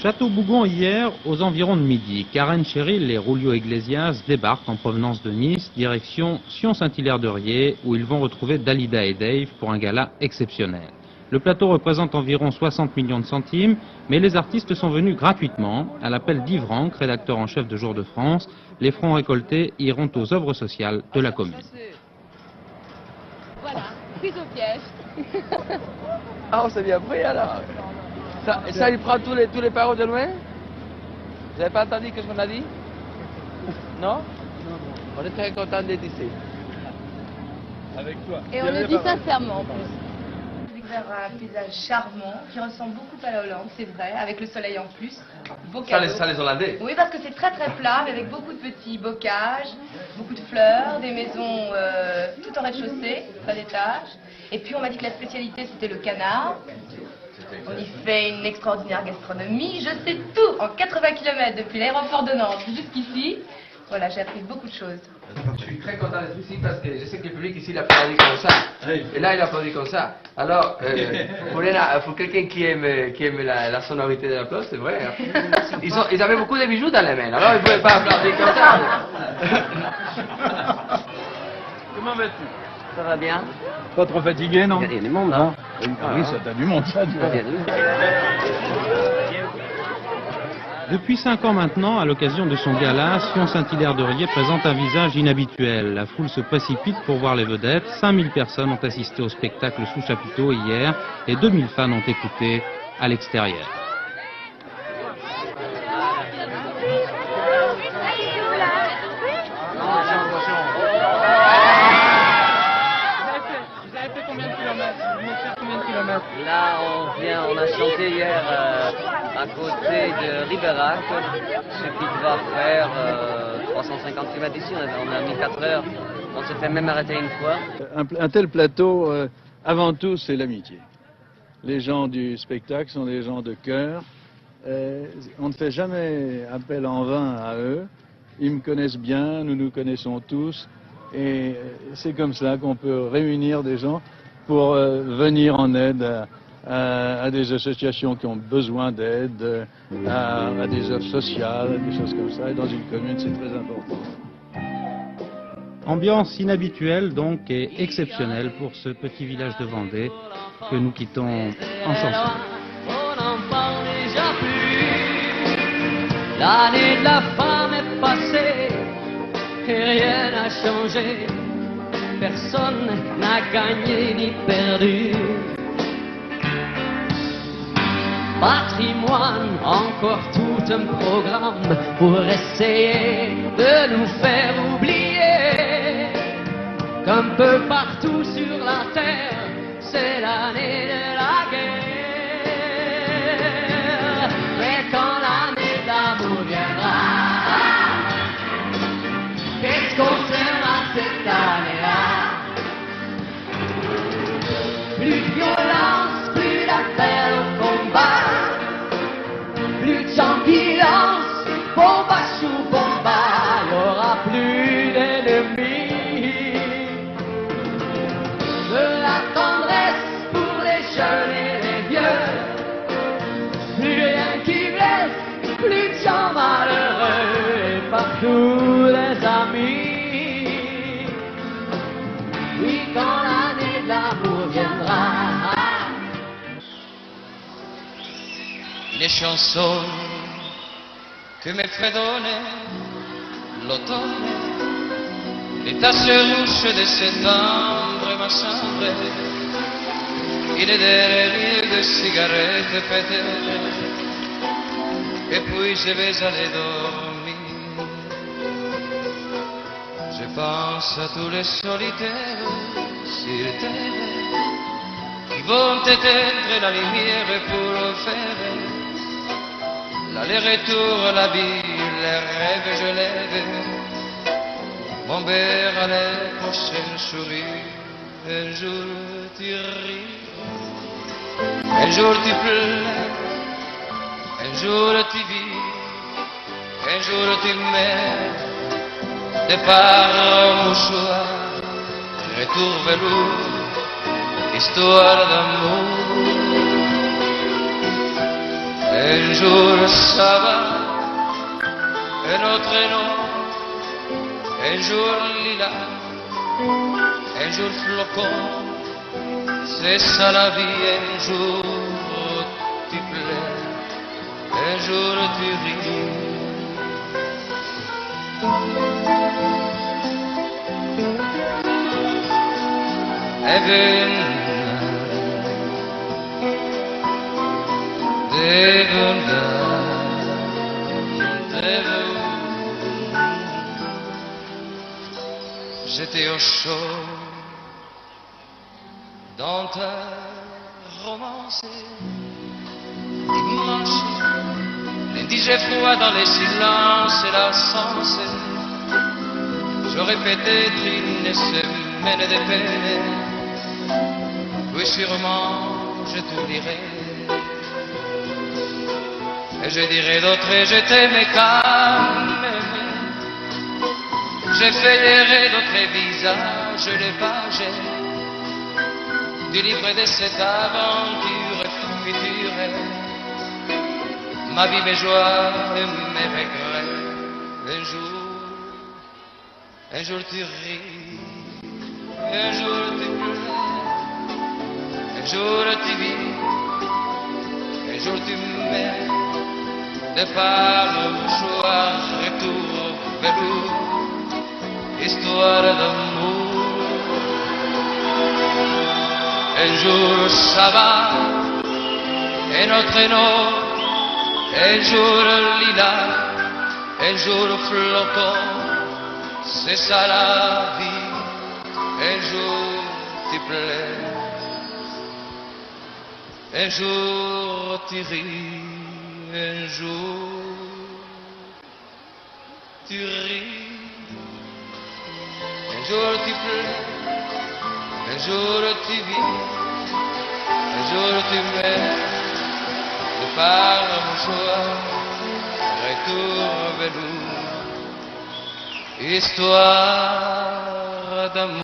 Château Bougon hier aux environs de midi. Karen Cheryl et Julio Iglesias débarquent en provenance de Nice, direction Sion-Saint-Hilaire-de-Riez, où ils vont retrouver Dalida et Dave pour un gala exceptionnel. Le plateau représente environ 60 millions de centimes, mais les artistes sont venus gratuitement. À l'appel d'Yves Ranck, rédacteur en chef de Jour de France, les fonds récoltés iront aux œuvres sociales de la commune. Voilà, prise au piège. Ah, on s'est bien pris alors. Ça il prend tous les paroles de loin? Vous n'avez pas entendu ce qu'on a dit? Non? On est très content d'être ici. Avec toi. Et on le dit sincèrement en plus. J'ai découvert un paysage charmant qui ressemble beaucoup à la Hollande, c'est vrai, avec le soleil en plus. Beau cadeau. Ça les Hollandais? Oui, parce que c'est très très plat, mais avec beaucoup de petits bocages, beaucoup de fleurs, des maisons tout en rez-de-chaussée, pas d'étage. Et puis on m'a dit que la spécialité c'était le canard. On y fait une extraordinaire gastronomie. Je sais tout en 80 km depuis l'aéroport de Nantes jusqu'ici. Voilà, j'ai appris beaucoup de choses. Je suis très content d'être ici parce que je sais que le public ici il applaudit comme ça. Et là il applaudit comme ça. Alors, pour quelqu'un qui aime la sonorité de l'applaudissement, c'est vrai. Hein. Ils avaient beaucoup de bijoux dans les mains, alors ils ne pouvaient pas applaudir comme ça. Comment vas-tu? Ça va bien? Pas trop fatigué, non? Il y a du monde, hein? Oui, ça t'as du monde, ça. Depuis 5 ans maintenant, à l'occasion de son gala, Sion-Saint-Hilaire-de-Riez présente un visage inhabituel. La foule se précipite pour voir les vedettes. 5000 personnes ont assisté au spectacle sous chapiteau hier et 2000 fans ont écouté à l'extérieur. Vous avez fait combien de kilomètres? Vous venez de faire combien de kilomètres? Là, on a chanté hier à côté de Ribérac, ce qui va faire 350 km d'ici. On a mis 4 heures. On s'est fait même arrêter une fois. Un tel plateau, avant tout, c'est l'amitié. Les gens du spectacle sont des gens de cœur. On ne fait jamais appel en vain à eux. Ils me connaissent bien, nous nous connaissons tous. Et c'est comme ça qu'on peut réunir des gens pour venir en aide à des associations qui ont besoin d'aide, à des œuvres sociales, des choses comme ça. Et dans une commune, c'est très important. Ambiance inhabituelle donc et exceptionnelle pour ce petit village de Vendée que nous quittons en chanson. On n'en parle déjà plus. L'année de la femme est passée et rien n'a changé. Personne n'a gagné ni perdu. Patrimoine, encore tout un programme pour essayer de nous faire oublier qu'un peu partout sur la terre, c'est l'année de la guerre. Mais quand l'année d'amour viendra, qu'est-ce qu'on sera cette année-là? Plus de violence, plus d'appel au combat. Plus de gens qui lancent bomba sous bomba, il n'y aura plus d'ennemis. De la tendresse pour les jeunes et les vieux, plus rien qui blesse, plus de gens malheureux et partout les amis. Oui, quand l'année de l'amour viendra. Les chansons que me fredonne l'automne, les tasses rouges de septembre, ma chambre, il est derrière de cigarettes peut-être, et puis je vais aller dormir. Je pense à tous les solitaires sur terre qui vont éteindre la lumière pour faire l'aller-retour, la vie, les rêves, je lève mon père à la prochaine souris. Un jour tu ris, un jour tu pleures, un jour tu vis, un jour tu mets de par un mouchoir, retour velours, histoire d'amour. Un jour ça va, un autre non. Un jour lilas, un jour flocon. C'est ça la vie, un jour tu plais, un jour tu ris. Even, j'étais au chaud dans ta romance dimanche, lundi j'ai froid dans les silences et la sens. Je répétais une semaine de peine, oui sûrement je t'oublierai. Et je dirai d'autres et je t'aimais quand même. J'effleuré d'autres visages, les pages du livre de cette aventure future. Ma vie, mes joies et mes regrets. Un jour tu ris, un jour tu pleures, un jour tu vis, un jour tu mets. De par le mouchoir, retour velours, histoire d'amour. Un jour ça va, un autre non, un jour lilas, un jour flocon. C'est ça la vie, un jour tu plais, un jour tu ris. Un jour, tu ris, un jour tu plais, un jour tu vis, un jour tu mets de par mon choix, retour velours, histoire d'amour.